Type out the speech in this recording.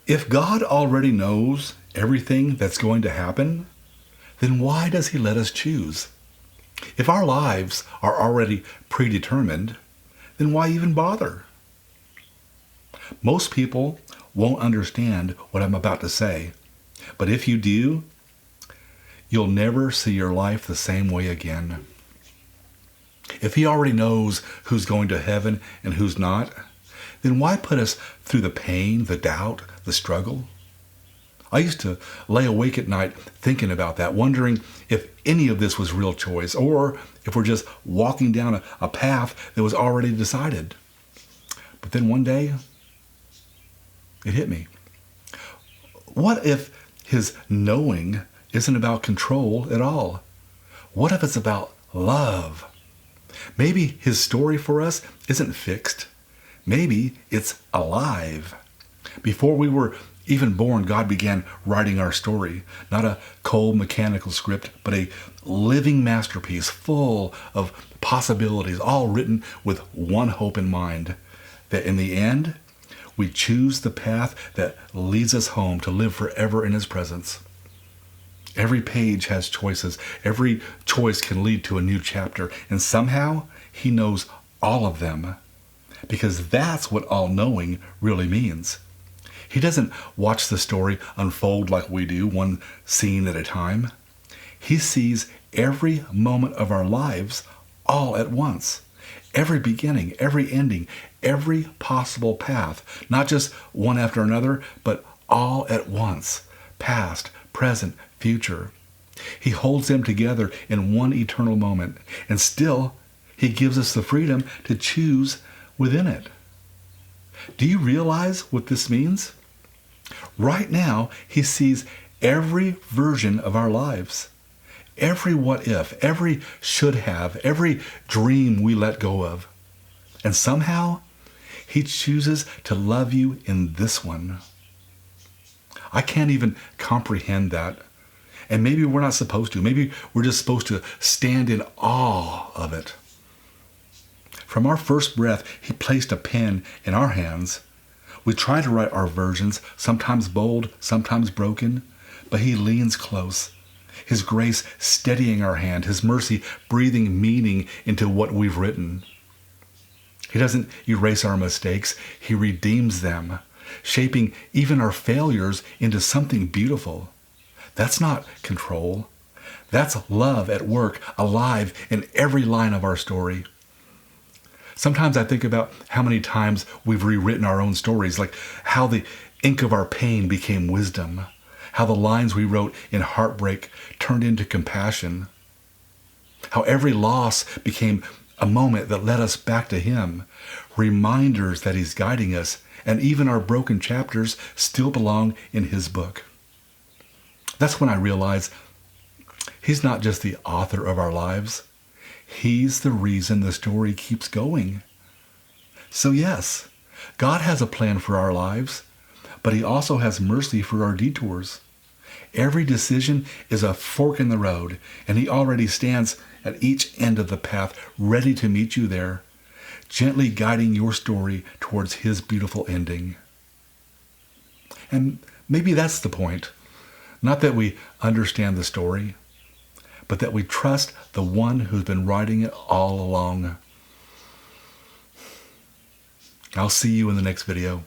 If God already knows everything that's going to happen, then why does he let us choose? If our lives are already predetermined, then why even bother? Most people won't understand what I'm about to say, but if you do, you'll never see your life the same way again. If he already knows who's going to heaven and who's not, then why put us through the pain, the doubt, the struggle? I used to lay awake at night thinking about that, wondering if any of this was real choice or if we're just walking down a path that was already decided. But then one day, it hit me. What if his knowing isn't about control at all? What if it's about love? Maybe his story for us isn't fixed. Maybe it's alive. Before we were even born, God began writing our story. Not a cold mechanical script, but a living masterpiece full of possibilities, all written with one hope in mind, that in the end, we choose the path that leads us home to live forever in his presence. Every page has choices. Every choice can lead to a new chapter. And somehow, he knows all of them. Because that's what all-knowing really means. He doesn't watch the story unfold like we do, one scene at a time. He sees every moment of our lives all at once. Every beginning, every ending, every possible path. Not just one after another, but all at once. Past, present, future. He holds them together in one eternal moment. And still, he gives us the freedom to choose within it. Do you realize what this means? Right now, he sees every version of our lives. Every what if, every should have, every dream we let go of. And somehow, he chooses to love you in this one. I can't even comprehend that. And maybe we're not supposed to. Maybe we're just supposed to stand in awe of it. From our first breath, he placed a pen in our hands. We try to write our versions, sometimes bold, sometimes broken, but he leans close. His grace steadying our hand, his mercy breathing meaning into what we've written. He doesn't erase our mistakes, he redeems them, shaping even our failures into something beautiful. That's not control. That's love at work, alive in every line of our story. Sometimes I think about how many times we've rewritten our own stories, like how the ink of our pain became wisdom, how the lines we wrote in heartbreak turned into compassion, how every loss became a moment that led us back to him, reminders that he's guiding us, and even our broken chapters still belong in his book. That's when I realize he's not just the author of our lives. He's the reason the story keeps going. So yes, God has a plan for our lives, but he also has mercy for our detours. Every decision is a fork in the road, and he already stands at each end of the path, ready to meet you there, gently guiding your story towards his beautiful ending. And maybe that's the point. Not that we understand the story, but that we trust the one who's been writing it all along. I'll see you in the next video.